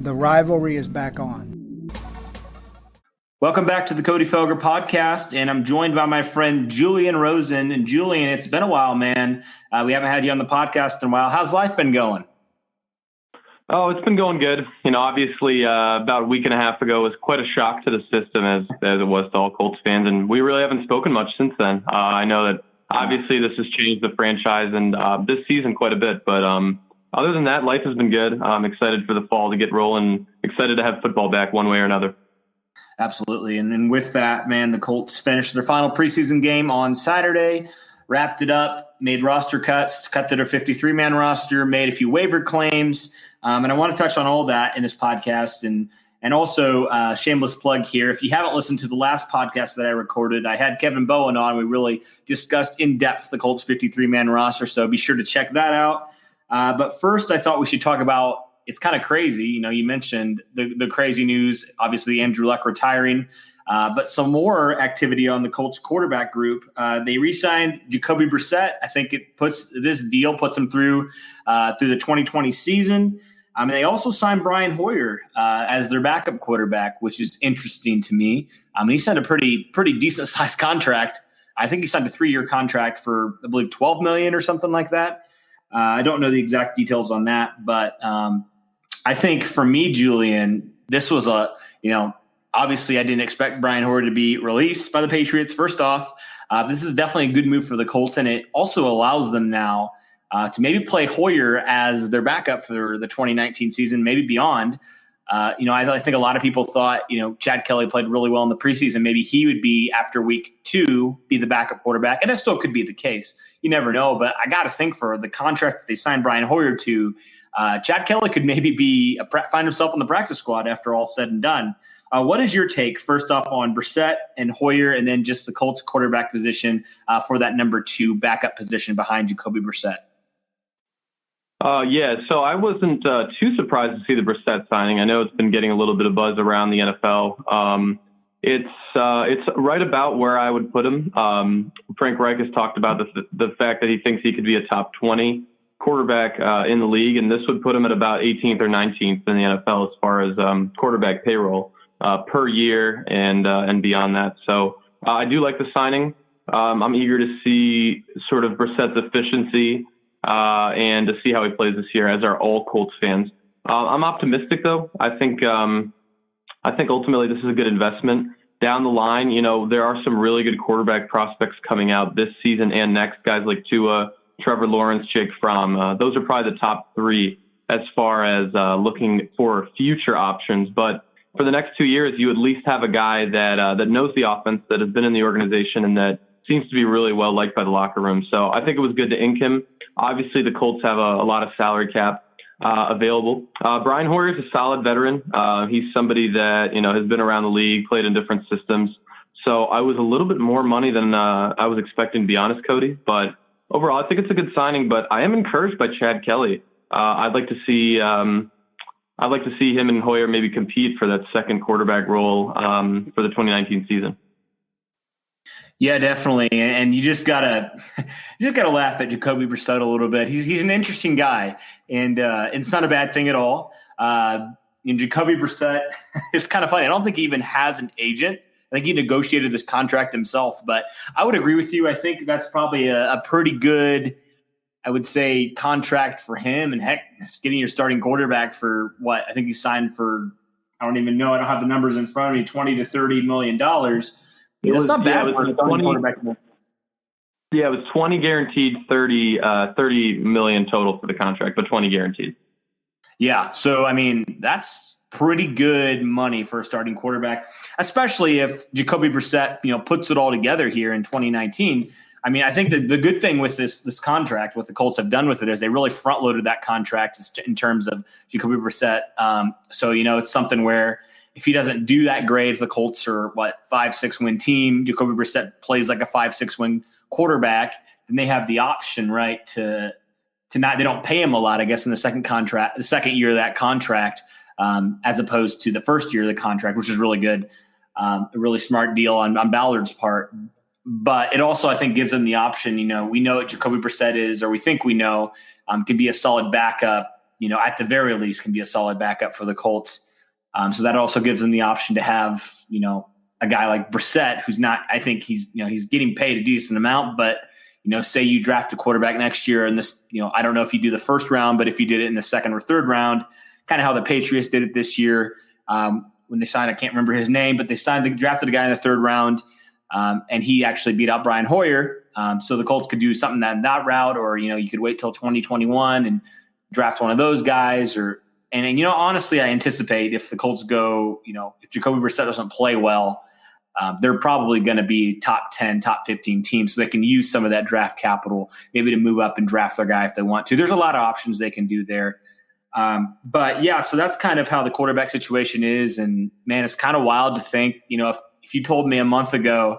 The rivalry is back on. Welcome back to the Cody Felger podcast, and I'm joined by my friend Julian Rosen. And Julian, it's been a while, man. We haven't had you on the podcast in a while. How's life been going? Oh, it's been going good. Obviously, about a week and a half ago was quite a shock to the system as it was to all Colts fans, and we really haven't spoken much since then. I know that obviously this has changed the franchise and this season quite a bit, but other than that, life has been good. I'm excited for the fall to get rolling, excited to have football back one way or another. Absolutely. And with that, man, the Colts finished their final preseason game on Saturday, wrapped it up, made roster cuts, cut to their 53-man roster, made a few waiver claims. And I want to touch on all that in this podcast. And also, shameless plug here, if you haven't listened to the last podcast that I recorded, I had Kevin Bowen on. We really discussed in depth the Colts 53-man roster, so be sure to check that out. But first, I thought we should talk about, it's kind of crazy. You mentioned the crazy news, obviously Andrew Luck retiring, but some more activity on the Colts quarterback group. They re-signed Jacoby Brissett. I think this deal puts him through the 2020 season. And they also signed Brian Hoyer as their backup quarterback, which is interesting to me. He signed a pretty decent sized contract. I think he signed a 3-year contract for, I believe, $12 million or something like that. I don't know the exact details on that, but I think for me, Julian, this was obviously I didn't expect Brian Hoyer to be released by the Patriots. First off, this is definitely a good move for the Colts, and it also allows them now to maybe play Hoyer as their backup for the 2019 season, maybe beyond. I think a lot of people thought, Chad Kelly played really well in the preseason. Maybe he would be, after week 2, be the backup quarterback. And that still could be the case. You never know. But I got to think for the contract that they signed Brian Hoyer to, Chad Kelly could maybe find himself on the practice squad after all said and done. What is your take, first off, on Brissett and Hoyer, and then just the Colts quarterback position for that number 2 backup position behind Jacoby Brissett? So I wasn't too surprised to see the Brissett signing. I know it's been getting a little bit of buzz around the NFL. It's right about where I would put him. Frank Reich has talked about the fact that he thinks he could be a top 20 quarterback in the league, and this would put him at about 18th or 19th in the NFL as far as quarterback payroll per year and beyond that. So I do like the signing. I'm eager to see sort of Brissett's efficiency and to see how he plays this year, as are all Colts fans. I'm optimistic, though. I think ultimately this is a good investment. Down the line, there are some really good quarterback prospects coming out this season and next. Guys like Tua, Trevor Lawrence, Jake Fromm. Those are probably the top 3 as far as looking for future options. But for the next 2 years, you at least have a guy that knows the offense, that has been in the organization, and that seems to be really well liked by the locker room. So I think it was good to ink him. Obviously, the Colts have a lot of salary cap available. Brian Hoyer is a solid veteran. He's somebody that has been around the league, played in different systems. So I was a little bit more money than I was expecting, to be honest, Cody. But overall, I think it's a good signing. But I am encouraged by Chad Kelly. I'd like to see him and Hoyer maybe compete for that second quarterback role for the 2019 season. Yeah, definitely. And you just gotta laugh at Jacoby Brissett a little bit. He's an interesting guy, and it's not a bad thing at all. And Jacoby Brissett, it's kind of funny. I don't think he even has an agent. I think he negotiated this contract himself. But I would agree with you. I think that's probably a pretty good, I would say, contract for him. And heck, just getting your starting quarterback for what? I think he signed for, I don't even know. I don't have the numbers in front of me, $20 to $30 million. It's not bad. It was 20 guaranteed, 30 million total for the contract, but 20 guaranteed. Yeah. So, that's pretty good money for a starting quarterback, especially if Jacoby Brissett, puts it all together here in 2019. I think the good thing with this contract, what the Colts have done with it, is they really front loaded that contract in terms of Jacoby Brissett. So, it's something where if he doesn't do that great, if the Colts are 5-6 win team, Jacoby Brissett plays like a 5-6 win quarterback, then they have the option, right, to not, they don't pay him a lot, I guess, in the second year of that contract, as opposed to the first year of the contract, which is really good. A really smart deal on Ballard's part. But it also, I think, gives them the option. We know what Jacoby Brissett is, or we think we know, can be a solid backup at the very least can be a solid backup for the Colts. So that also gives them the option to have, a guy like Brissett, who's not, I think he's getting paid a decent amount, but, say you draft a quarterback next year and this, I don't know if you do the first round, but if you did it in the second or third round, kind of how the Patriots did it this year, when they signed, I can't remember his name, but they drafted a guy in the third round, and he actually beat out Brian Hoyer. So the Colts could do something that route, or, you could wait till 2021 and draft one of those guys, and honestly, I anticipate if the Colts go, if Jacoby Brissett doesn't play well, they're probably going to be top 10, top 15 teams, so they can use some of that draft capital maybe to move up and draft their guy if they want to. There's a lot of options they can do there. But yeah, so that's kind of how the quarterback situation is. And man, it's kind of wild to think, if you told me a month ago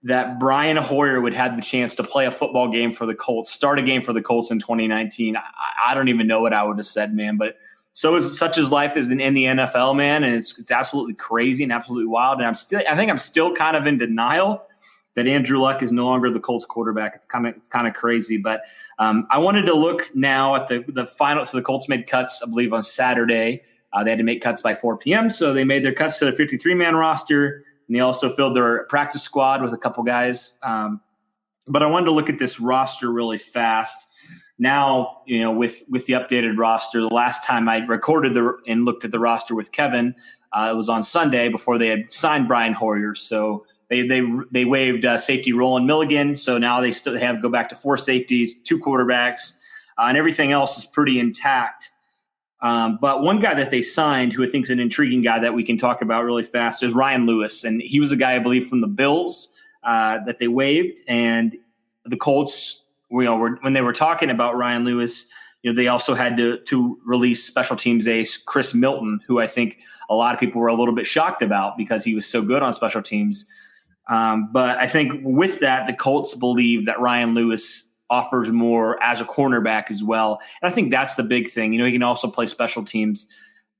that Brian Hoyer would have the chance to play a football game for the Colts, start a game for the Colts in 2019, I don't even know what I would have said, man. But such as life is in the NFL, man, and it's absolutely crazy and absolutely wild. And I think I'm still kind of in denial that Andrew Luck is no longer the Colts quarterback. It's kind of crazy. But I wanted to look now at the final. So the Colts made cuts, I believe, on Saturday. They had to make cuts by 4 p.m., so they made their cuts to the 53-man roster, and they also filled their practice squad with a couple guys. But I wanted to look at this roster really fast. Now, with the updated roster, the last time I recorded and looked at the roster with Kevin, it was on Sunday before they had signed Brian Hoyer. So they waived safety Roland Milligan. So now they still go back to 4 safeties, 2 quarterbacks, and everything else is pretty intact. But one guy that they signed, who I think is an intriguing guy that we can talk about really fast, is Ryan Lewis. And he was a guy, I believe, from the Bills that they waived. And the Colts, when they were talking about Ryan Lewis, they also had to release special teams ace Chris Milton, who I think a lot of people were a little bit shocked about because he was so good on special teams. But I think with that, the Colts believe that Ryan Lewis offers more as a cornerback as well. And I think that's the big thing. He can also play special teams.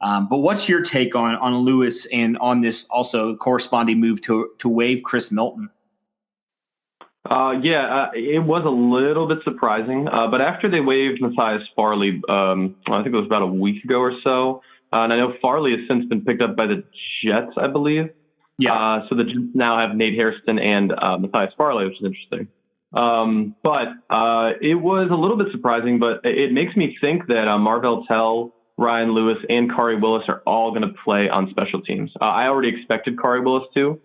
But what's your take on Lewis and on this also corresponding move to waive Chris Milton? It was a little bit surprising. But after they waived Matthias Farley, I think it was about a week ago or so, and I know Farley has since been picked up by the Jets, I believe. Yeah. So the Jets now have Nate Hairston and Matthias Farley, which is interesting. But it was a little bit surprising, but it makes me think that Marvell Tell, Ryan Lewis, and Khari Willis are all going to play on special teams. I already expected Khari Willis to,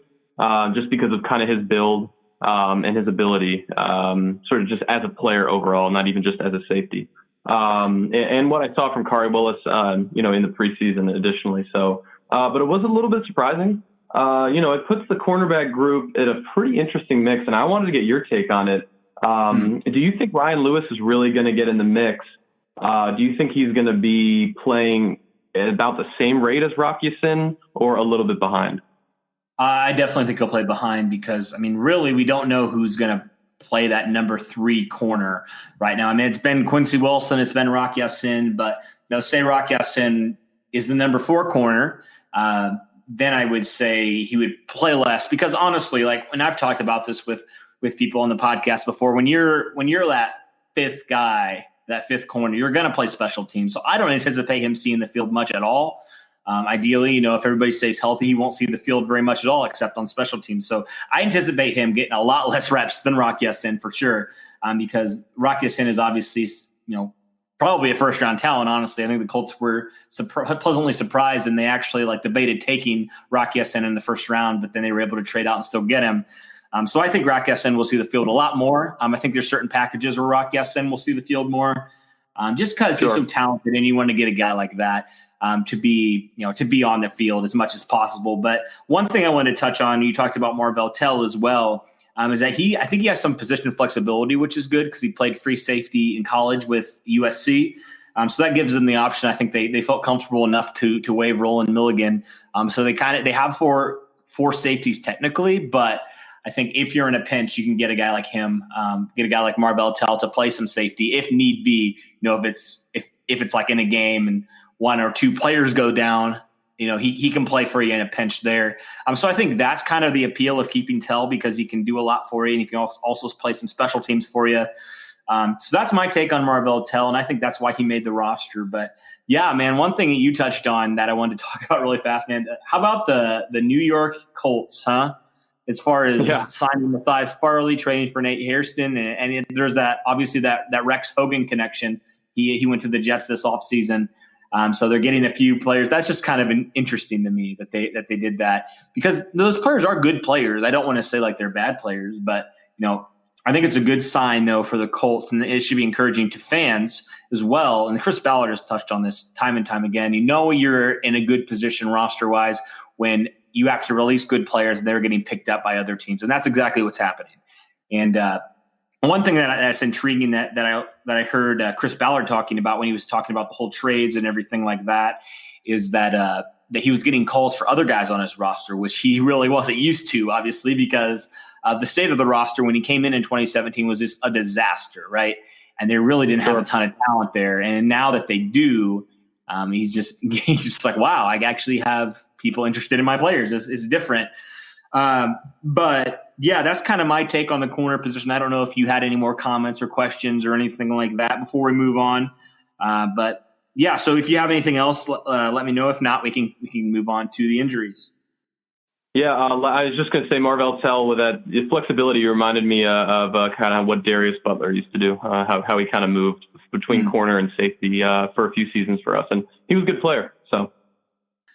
just because of kind of his build and his ability, sort of just as a player overall, not even just as a safety. And what I saw from Khari Willis, in the preseason additionally. So, but it was a little bit surprising. It puts the cornerback group in a pretty interesting mix, and I wanted to get your take on it. Do you think Ryan Lewis is really going to get in the mix? Do you think he's going to be playing at about the same rate as Rock Ya-Sin or a little bit behind? I definitely think he'll play behind because, really, we don't know who's going to play that number 3 corner right now. It's been Quincy Wilson, it's been Rock Ya-Sin, but say Rock Ya-Sin is the number 4 corner, then I would say he would play less because honestly, and I've talked about this with people on the podcast before, when you're that 5th guy, that 5th corner, you're going to play special teams. So I don't anticipate him seeing the field much at all. Ideally, if everybody stays healthy, he won't see the field very much at all, except on special teams. So I anticipate him getting a lot less reps than Rock Ya-Sin for sure, because Rock Ya-Sin is obviously, probably a first-round talent, honestly. I think the Colts were pleasantly surprised, and they actually debated taking Rock Ya-Sin in the first round, but then they were able to trade out and still get him. So I think Rock Ya-Sin will see the field a lot more. I think there's certain packages where Rock Ya-Sin will see the field more, just because he's so talented, and you want to get a guy like that to be on the field as much as possible. But one thing I want to touch on, you talked about Marvell Tell as well, is that I think he has some position flexibility, which is good because he played free safety in college with USC. So that gives them the option. I think they felt comfortable enough to waive Roland Milligan. So they have four safeties technically, but I think if you're in a pinch, you can get a guy like him, get a guy like Marvell Tell to play some safety if need be. If it's like in a game and 1 or 2 players go down, he can play for you in a pinch there. So I think that's kind of the appeal of keeping Tell, because he can do a lot for you and he can also play some special teams for you. So that's my take on Marvell Tell, and I think that's why he made the roster. But yeah, man, one thing that you touched on that I wanted to talk about really fast, man. How about the New York Colts, huh? As far as signing Matthias Farley, trading for Nate Hairston, and there's that obviously that Rex Hogan connection. He went to the Jets this offseason. So they're getting a few players. That's just kind of interesting to me that they did that, because those players are good players. I don't want to say like they're bad players, but I think it's a good sign though for the Colts, and it should be encouraging to fans as well. And Chris Ballard has touched on this time and time again. You're in a good position roster wise when you have to release good players and they're getting picked up by other teams, and that's exactly what's happening. And one thing that's intriguing that I heard Chris Ballard talking about when he was talking about the whole trades and everything like that is that he was getting calls for other guys on his roster, which he really wasn't used to, obviously, because the state of the roster when he came in 2017 was just a disaster, right? And they really didn't have a ton of talent there. And now that they do, he's just like, wow, I actually have people interested in my players. It's different. But yeah, that's kind of my take on the corner position. I don't know if you had any more comments or questions or anything like that before we move on. But yeah, so if you have anything else, let me know. If not, we can move on to the injuries. Yeah, I was just going to say Marvell Tell with that flexibility reminded me of kind of what Darius Butler used to do, how he kind of moved between corner and safety for a few seasons for us. And he was a good player. So.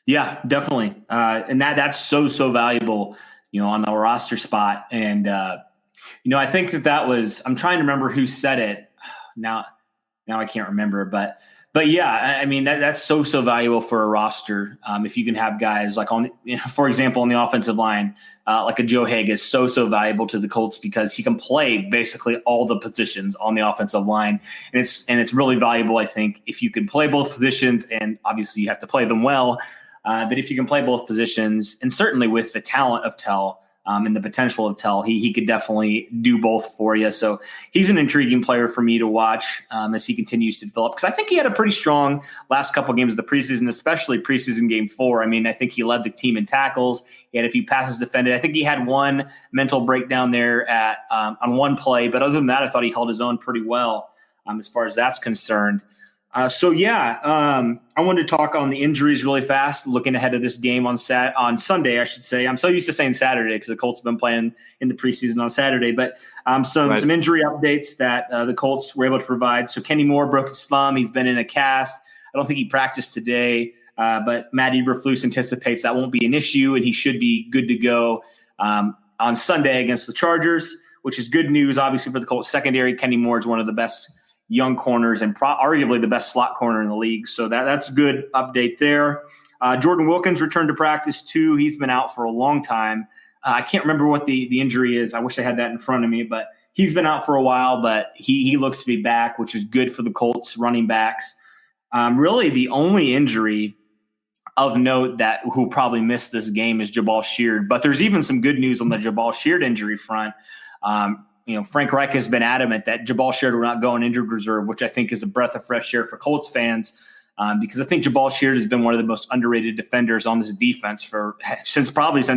Yeah, definitely. And that's so valuable, on the roster spot. And, I think that was, I'm trying to remember who said it. Now I can't remember, but yeah, I mean, that's so valuable for a roster. If you can have guys like for example, on the offensive line, like a Joe Haig is so valuable to the Colts because he can play basically all the positions on the offensive line. And it's really valuable, I think, if you can play both positions, and obviously you have to play them well. But if you can play both positions, and certainly with the talent of Tell and the potential of Tell, he could definitely do both for you. So he's an intriguing player for me to watch as he continues to develop, because I think he had a pretty strong last couple of games of the preseason, especially preseason game 4. I mean, I think he led the team in tackles. He had a few passes defended. I think he had one mental breakdown there on one play, but other than that, I thought he held his own pretty well as far as that's concerned. I wanted to talk on the injuries really fast, looking ahead of this game on Sunday, I should say. I'm so used to saying Saturday because the Colts have been playing in the preseason on Saturday. But some injury updates that the Colts were able to provide. So Kenny Moore broke his thumb. He's been in a cast. I don't think he practiced today, but Matt Eberflus anticipates that won't be an issue, and he should be good to go on Sunday against the Chargers, which is good news, obviously, for the Colts secondary. Kenny Moore is one of the best young corners and arguably the best slot corner in the league. So that's a good update there. Jordan Wilkins returned to practice too. He's been out for a long time. I can't remember what the injury is. I wish I had that in front of me, but he's been out for a while, but he looks to be back, which is good for the Colts running backs. Really the only injury of note who probably missed this game is Jabal Sheard, but there's even some good news on the Jabal Sheard injury front. Frank Reich has been adamant that Jabal Sheard will not go on injured reserve, which I think is a breath of fresh air for Colts fans, because I think Jabal Sheard has been one of the most underrated defenders on this defense since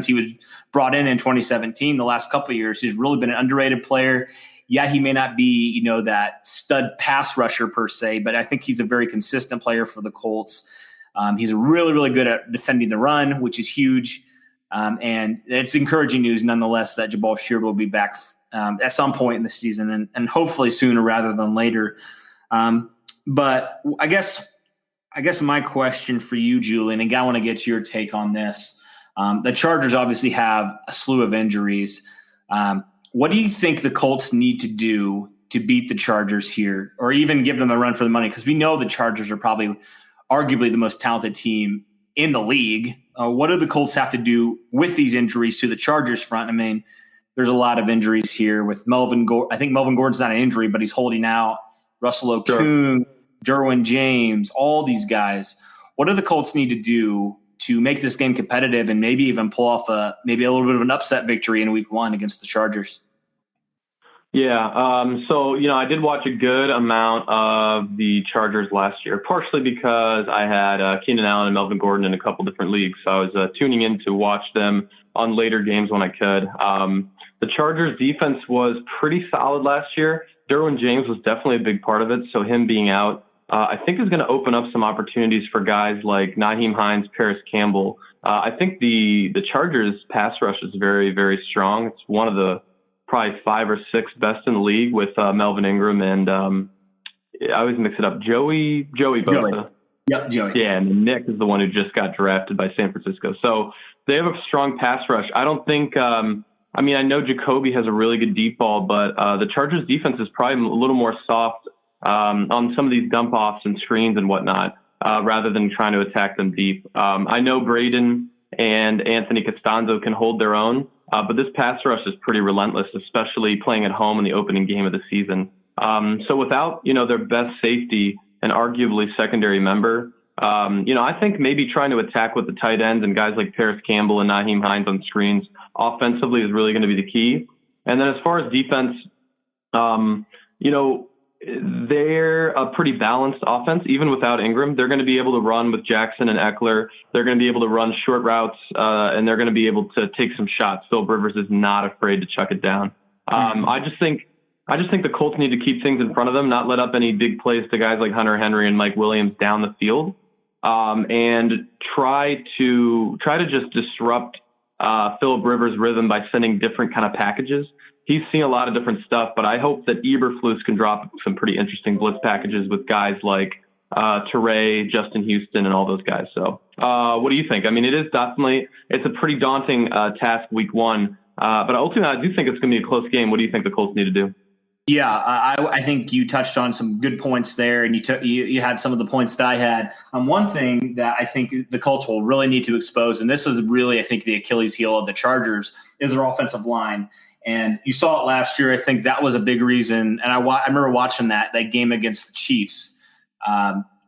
he was brought in 2017. The last couple of years, he's really been an underrated player. Yeah, he may not be, that stud pass rusher per se, but I think he's a very consistent player for the Colts. He's really, really good at defending the run, which is huge. And it's encouraging news nonetheless that Jabal Sheard will be back at some point in the season, and hopefully sooner rather than later. But I guess my question for you, Julian, and I want to get your take on this. The Chargers obviously have a slew of injuries. What do you think the Colts need to do to beat the Chargers here, or even give them a run for the money? Because we know the Chargers are probably arguably the most talented team in the league. What do the Colts have to do with these injuries to the Chargers front? I mean, there's a lot of injuries here with Melvin Gordon. I think Melvin Gordon's not an injury, but he's holding out. Russell Okung, Derwin James, all these guys. What do the Colts need to do to make this game competitive and maybe even pull off maybe a little bit of an upset victory in Week 1 against the Chargers? Yeah. So I did watch a good amount of the Chargers last year, partially because I had Keenan Allen and Melvin Gordon in a couple different leagues. So I was tuning in to watch them on later games when I could. The Chargers defense was pretty solid last year. Derwin James was definitely a big part of it. So him being out, I think is going to open up some opportunities for guys like Nyheim Hines, Paris Campbell. I think the Chargers pass rush is very, very strong. It's one of the probably 5 or 6 best in the league with Melvin Ingram and I always mix it up. Joey Bosa. Yep, Joey. Yeah, and Nick is the one who just got drafted by San Francisco. So they have a strong pass rush. I don't think I know Jacoby has a really good deep ball, but the Chargers defense is probably a little more soft on some of these dump offs and screens and whatnot, rather than trying to attack them deep. I know Braden and Anthony Costanzo can hold their own, but this pass rush is pretty relentless, especially playing at home in the opening game of the season. So without, their best safety and arguably secondary member, I think maybe trying to attack with the tight ends and guys like Paris Campbell and Nyheim Hines on screens offensively is really going to be the key. And then as far as defense, they're a pretty balanced offense, even without Ingram. They're going to be able to run with Jackson and Eckler. They're going to be able to run short routes, and they're going to be able to take some shots. Philip Rivers is not afraid to chuck it down. I just think the Colts need to keep things in front of them, not let up any big plays to guys like Hunter Henry and Mike Williams down the field, and try to just disrupt Philip Rivers' rhythm by sending different kind of packages. He's seen a lot of different stuff, but I hope that Eberflus can drop some pretty interesting blitz packages with guys like Teray, Justin Houston, and all those guys. So what do you think? I mean, it's a pretty daunting task week 1, but ultimately I do think it's going to be a close game. What do you think the Colts need to do? Yeah, I think you touched on some good points there, and you had some of the points that I had. One thing that I think the Colts will really need to expose, and this is really, I think, the Achilles heel of the Chargers, is their offensive line. And you saw it last year. I think that was a big reason. And I remember watching that game against the Chiefs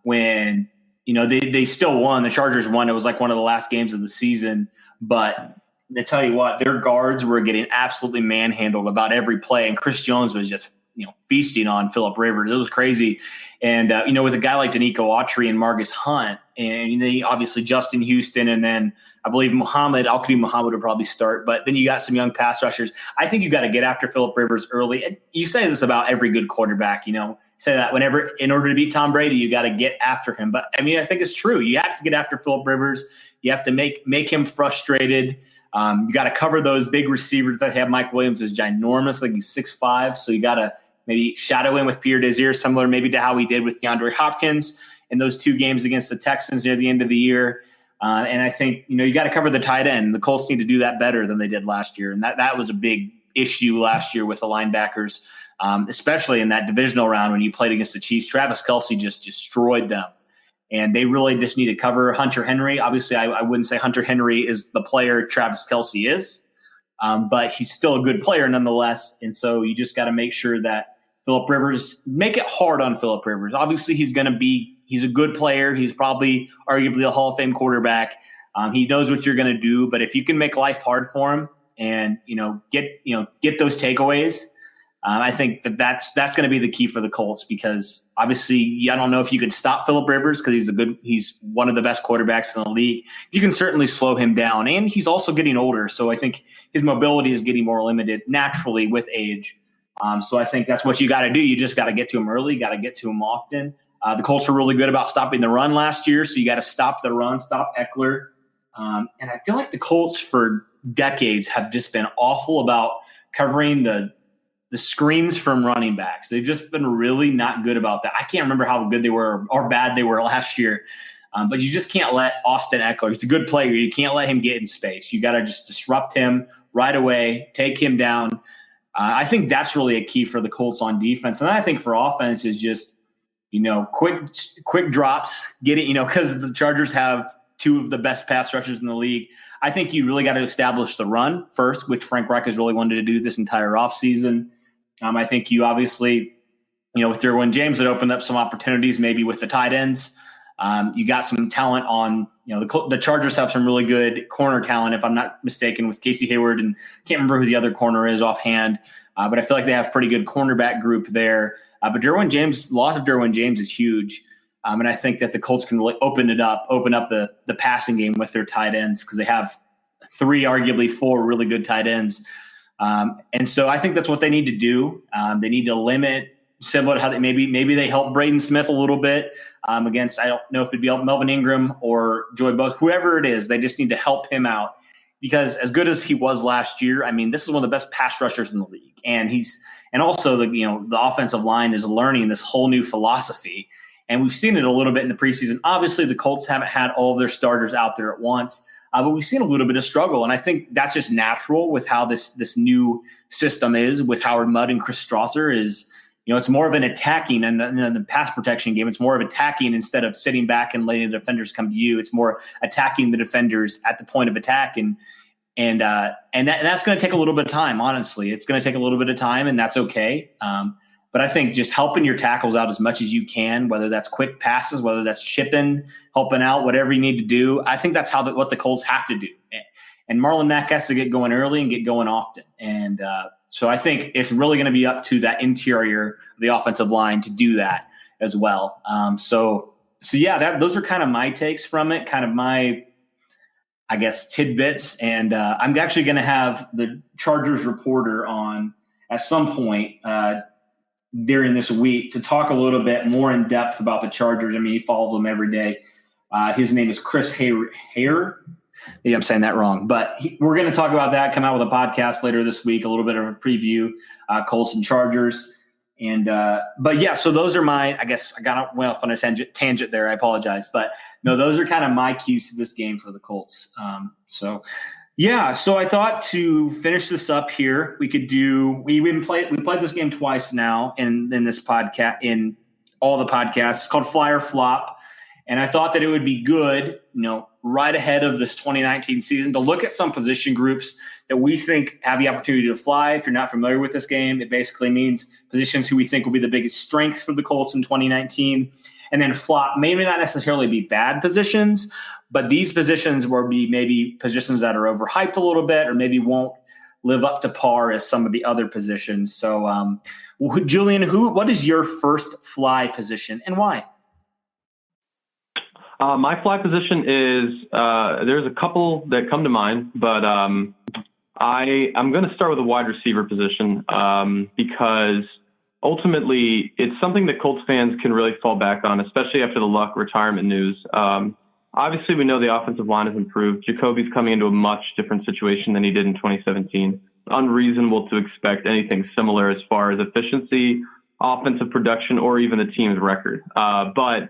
when they still won. The Chargers won. It was like one of the last games of the season, but I tell you what, their guards were getting absolutely manhandled about every play, and Chris Jones was just feasting on Philip Rivers. It was crazy. And with a guy like Danico Autry and Marcus Hunt, and obviously Justin Houston, and then I believe Al-Qadim Muhammad would probably start, but then you got some young pass rushers. I think you got to get after Philip Rivers early. And you say this about every good quarterback, say that whenever, in order to beat Tom Brady, you got to get after him. But I think it's true. You have to get after Philip Rivers. You have to make him frustrated. You got to cover those big receivers that have. Mike Williams is ginormous, like he's 6'5", so you got to maybe shadow in with Pierre Desir, similar maybe to how we did with DeAndre Hopkins in those 2 games against the Texans near the end of the year. And I think, you got to cover the tight end. The Colts need to do that better than they did last year. And that was a big issue last year with the linebackers, especially in that divisional round when you played against the Chiefs. Travis Kelce just destroyed them. And they really just need to cover Hunter Henry. Obviously, I wouldn't say Hunter Henry is the player Travis Kelce is, but he's still a good player nonetheless. And so you just got to make sure that Philip Rivers, make it hard on Philip Rivers. Obviously, he's a good player. He's probably arguably a Hall of Fame quarterback. He knows what you're going to do, but if you can make life hard for him and, get those takeaways, I think that's going to be the key for the Colts, because obviously I don't know if you could stop Philip Rivers because he's one of the best quarterbacks in the league. You can certainly slow him down, and he's also getting older. So I think his mobility is getting more limited naturally with age. So I think that's what you got to do. You just got to get to him early, got to get to him often. The Colts were really good about stopping the run last year, so you got to stop the run, stop Eckler. And I feel like the Colts for decades have just been awful about covering the screens from running backs. They've just been really not good about that. I can't remember how good they were or bad they were last year, but you just can't let Austin Eckler – he's a good player. You can't let him get in space. You got to just disrupt him right away, take him down. I think that's really a key for the Colts on defense. And I think for offense is just – quick drops, get it, because the Chargers have 2 of the best pass rushers in the league. I think you really got to establish the run first, which Frank Reich has really wanted to do this entire offseason. I think you obviously, with Derwin James, it opened up some opportunities maybe with the tight ends. You got some talent on, the Chargers have some really good corner talent, if I'm not mistaken, with Casey Hayward, and can't remember who the other corner is offhand. But I feel like they have a pretty good cornerback group there. But loss of Derwin James is huge. And I think that the Colts can really open up the passing game with their tight ends, because they have 3, arguably 4 really good tight ends. And so I think that's what they need to do. They need to limit, similar to how they maybe they help Braden Smith a little bit against, I don't know if it'd be Melvin Ingram or Joey Bosa, whoever it is. They just need to help him out, because as good as he was last year, I mean, this is one of the best pass rushers in the league, and also the offensive line is learning this whole new philosophy, and we've seen it a little bit in the preseason. Obviously, the Colts haven't had all of their starters out there at once. But we've seen a little bit of struggle, and I think that's just natural with how this new system is with Howard Mudd and Chris Strasser. Is it's more of an attacking, and the pass protection game, it's more of attacking instead of sitting back and letting the defenders come to you. It's more attacking the defenders at the point of attack, and that's going to take a little bit of time. Honestly, it's going to take a little bit of time, and that's okay. But I think just helping your tackles out as much as you can, whether that's quick passes, whether that's chipping, helping out, whatever you need to do, I think that's what the Colts have to do. And Marlon Mack has to get going early and get going often. And so I think it's really going to be up to that interior of the offensive line to do that as well. So yeah, those are kind of my takes from it, kind of my, I guess, tidbits. And I'm actually going to have the Chargers reporter on at some point during this week to talk a little bit more in depth about the Chargers. I mean, he follows them every day. His name is Chris Hare. Maybe I'm saying that wrong, but we're going to talk about that, come out with a podcast later this week, a little bit of a preview, Colts and Chargers. And, but yeah, so those are I guess I got off on a tangent there. I apologize, but no, those are kind of my keys to this game for the Colts. So I thought to finish this up here, we could we played this game twice now in this podcast, in all the podcasts. It's called Fly or Flop. And I thought that it would be good, right ahead of this 2019 season, to look at some position groups that we think have the opportunity to fly. If you're not familiar with this game, it basically means positions who we think will be the biggest strength for the Colts in 2019. And then flop, maybe not necessarily be bad positions, but these positions will be maybe positions that are overhyped a little bit, or maybe won't live up to par as some of the other positions. So, Julian, what is your first fly position and why? My fly position is there's a couple that come to mind, but I'm going to start with a wide receiver position because ultimately it's something that Colts fans can really fall back on, especially after the Luck retirement news. Obviously, we know the offensive line has improved. Jacoby's coming into a much different situation than he did in 2017. Unreasonable to expect anything similar as far as efficiency, offensive production, or even the team's record. But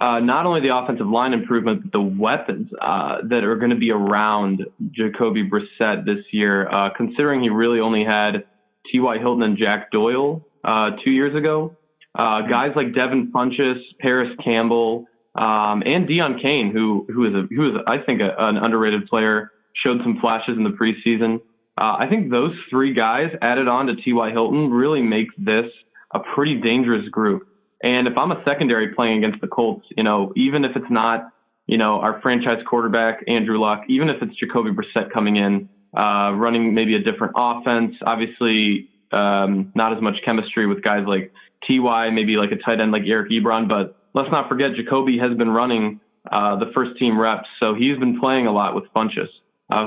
not only the offensive line improvement, but the weapons that are going to be around Jacoby Brissett this year, considering he really only had T.Y. Hilton and Jack Doyle 2 years ago. Guys like Devin Funchess, Paris Campbell, and Deion Kane, who is I think an underrated player, showed some flashes in the preseason. I think those three guys added on to T.Y. Hilton really makes this a pretty dangerous group. And if I'm a secondary playing against the Colts, even if it's not, our franchise quarterback, Andrew Luck, even if it's Jacoby Brissett coming in, running maybe a different offense, obviously not as much chemistry with guys like T.Y., maybe like a tight end like Eric Ebron. But let's not forget, Jacoby has been running the first team reps. So he's been playing a lot with Funchess,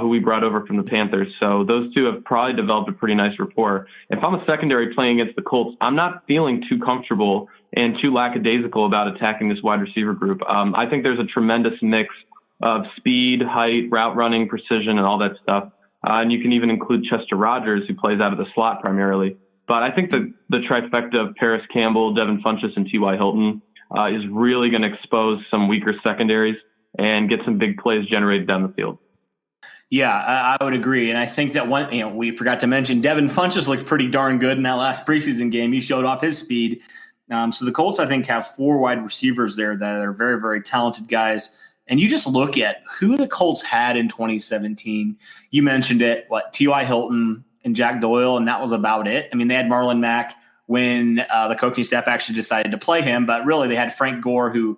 who we brought over from the Panthers. So those two have probably developed a pretty nice rapport. If I'm a secondary playing against the Colts, I'm not feeling too comfortable and too lackadaisical about attacking this wide receiver group. I think there's a tremendous mix of speed, height, route running, precision, and all that stuff. And you can even include Chester Rogers, who plays out of the slot primarily. But I think the trifecta of Paris Campbell, Devin Funchess, and T.Y. Hilton is really going to expose some weaker secondaries and get some big plays generated down the field. Yeah, I would agree. And I think that we forgot to mention Devin Funchess looked pretty darn good in that last preseason game. He showed off his speed. So the Colts, I think, have four wide receivers there that are very, very talented guys. And you just look at who the Colts had in 2017. You mentioned it, T.Y. Hilton and Jack Doyle, and that was about it. I mean, they had Marlon Mack when the coaching staff actually decided to play him, but really they had Frank Gore, who,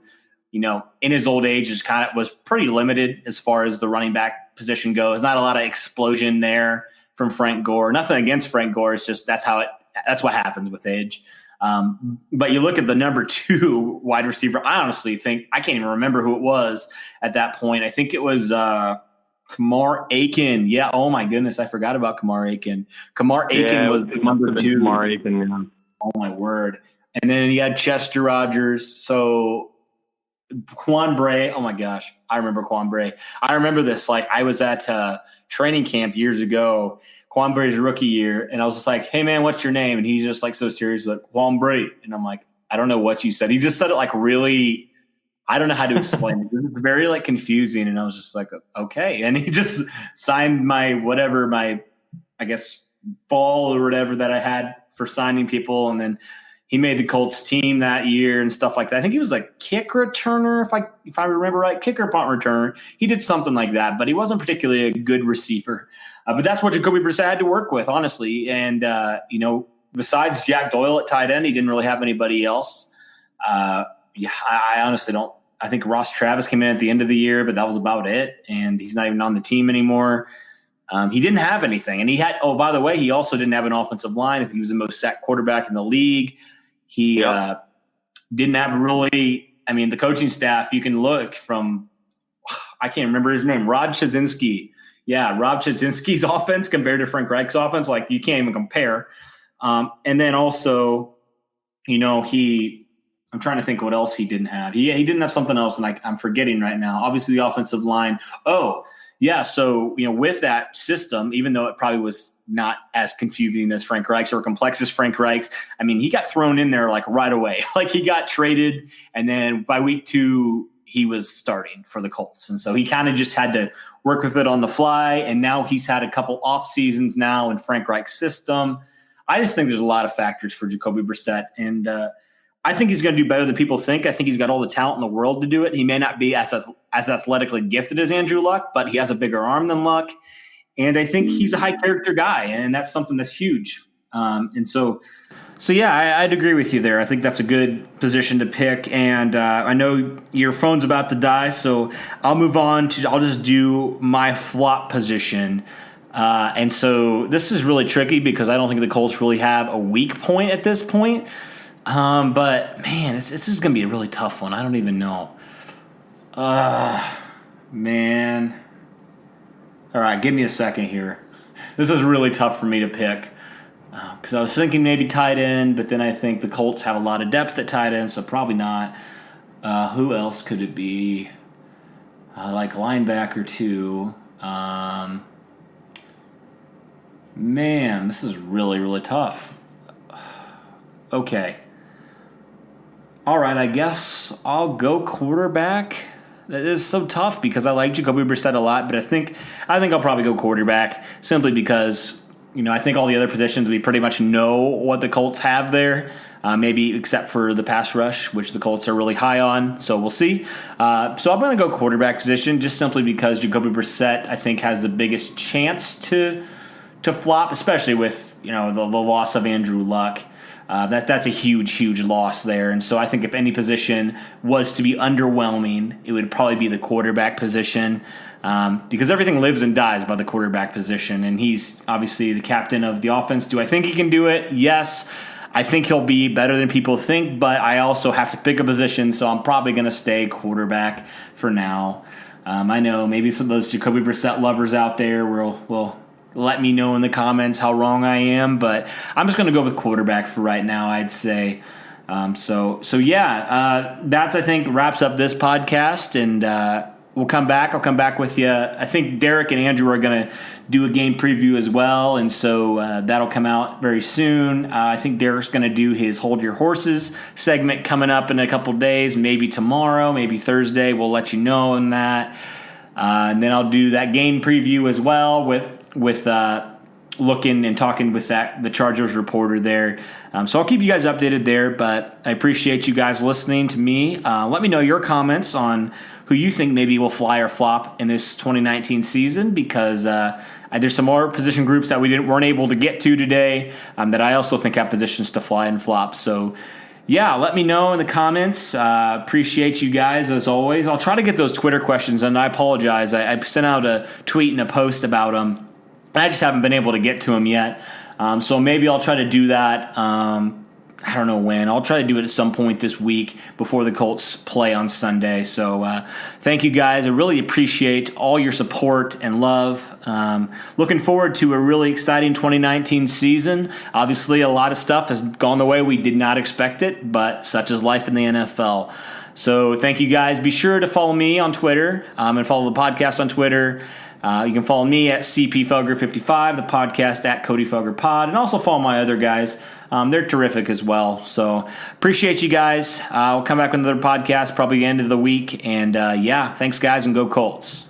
in his old age was pretty limited as far as the running back position goes. Not a lot of explosion there from Frank Gore. Nothing against Frank Gore. It's just that's what happens with age. But you look at the number 2 wide receiver. I honestly think I can't even remember who it was at that point. I think it was Kamar Aiken. Yeah. Oh my goodness. I forgot about Kamar Aiken. Kamar Aiken was the number 2. Kamar Aiken, yeah. Oh my word. And then you had Chester Rogers. So Quan Bray. Oh my gosh. I remember Quan Bray. I remember this. Like, I was at training camp years ago, Quan Bray's rookie year. And I was just like, hey man, what's your name? And he's just like, so serious, like, Quan Bray. And I'm like, I don't know what you said. He just said it like really, I don't know how to explain it. It was very like confusing. And I was just like, okay. And he just signed my I guess, ball or whatever that I had for signing people. And then he made the Colts team that year and stuff like that. I think he was like kick returner, if I remember right, kicker, punt returner. He did something like that, but he wasn't particularly a good receiver. But that's what Jacoby Brissett had to work with, honestly. And, besides Jack Doyle at tight end, he didn't really have anybody else. I honestly don't. I think Ross Travis came in at the end of the year, but that was about it. And he's not even on the team anymore. He didn't have anything. And by the way, he also didn't have an offensive line. If he was the most sacked quarterback in the league. He didn't have really – the coaching staff, you can look from – I can't remember his name, Rod Chazinski. Yeah, Rob Chazinski's offense compared to Frank Reich's offense, like you can't even compare. And then also, I'm trying to think what else he didn't have. He didn't have something else, and I'm forgetting right now. Obviously, the offensive line. Oh, yeah. So, with that system, even though it probably was not as confusing as Frank Reich's or complex as Frank Reich's, he got thrown in there like right away. Like he got traded, and then by week 2, he was starting for the Colts. And so he kind of just had to work with it on the fly. And now he's had a couple off seasons now in Frank Reich's system. I just think there's a lot of factors for Jacoby Brissett. And I think he's going to do better than people think. I think he's got all the talent in the world to do it. He may not be as athletically gifted as Andrew Luck, but he has a bigger arm than Luck. And I think he's a high character guy. And that's something that's huge. So yeah, I'd agree with you there. I think that's a good position to pick. And I know your phone's about to die, so I'll move on I'll just do my flop position. And so this is really tricky because I don't think the Colts really have a weak point at this point. But man, this is going to be a really tough one. I don't even know. Man. All right, give me a second here. This is really tough for me to pick. Because I was thinking maybe tight end, but then I think the Colts have a lot of depth at tight end, so probably not. Who else could it be? Like linebacker too. Man, this is really, really tough. Okay. All right, I guess I'll go quarterback. That is so tough because I like Jacoby Brissett a lot, but I think I'll probably go quarterback simply because I think all the other positions we pretty much know what the Colts have there, maybe except for the pass rush, which the Colts are really high on. So we'll see. So I'm going to go quarterback position just simply because Jacoby Brissett, I think, has the biggest chance to flop, especially with the loss of Andrew Luck. That's a huge, huge loss there. And so I think if any position was to be underwhelming, it would probably be the quarterback position. Because everything lives and dies by the quarterback position, and he's obviously the captain of the offense. Do I think he can do it? Yes. I think he'll be better than people think, but I also have to pick a position, so I'm probably going to stay quarterback for now. I know maybe some of those Jacoby Brissett lovers out there will let me know in the comments how wrong I am, but I'm just going to go with quarterback for right now, I'd say. So that's, I think, wraps up this podcast, and we'll come back. I'll come back with you. I think Derek and Andrew are going to do a game preview as well, and so that'll come out very soon. I think Derek's going to do his Hold Your Horses segment coming up in a couple days, maybe tomorrow, maybe Thursday. We'll let you know on that. And then I'll do that game preview as well with looking and talking with the Chargers reporter there. So I'll keep you guys updated there, but I appreciate you guys listening to me. Let me know your comments on who you think maybe will fly or flop in this 2019 season, because there's some more position groups that we weren't able to get to today that I also think have positions to fly and flop. So yeah, let me know in the comments. Appreciate you guys as always. I'll try to get those Twitter questions, and I apologize. I sent out a tweet and a post about them. I just haven't been able to get to them yet. So maybe I'll try to do that I don't know when. I'll try to do it at some point this week before the Colts play on Sunday. So thank you guys. I really appreciate all your support and love. Looking forward to a really exciting 2019 season. Obviously, a lot of stuff has gone the way we did not expect it, but such is life in the NFL. So thank you guys. Be sure to follow me on Twitter and follow the podcast on Twitter. You can follow me at CPFelger55, the podcast at Cody Felger Pod, and also follow my other guys. They're terrific as well. So appreciate you guys. We'll come back with another podcast probably the end of the week. And thanks guys, and go Colts.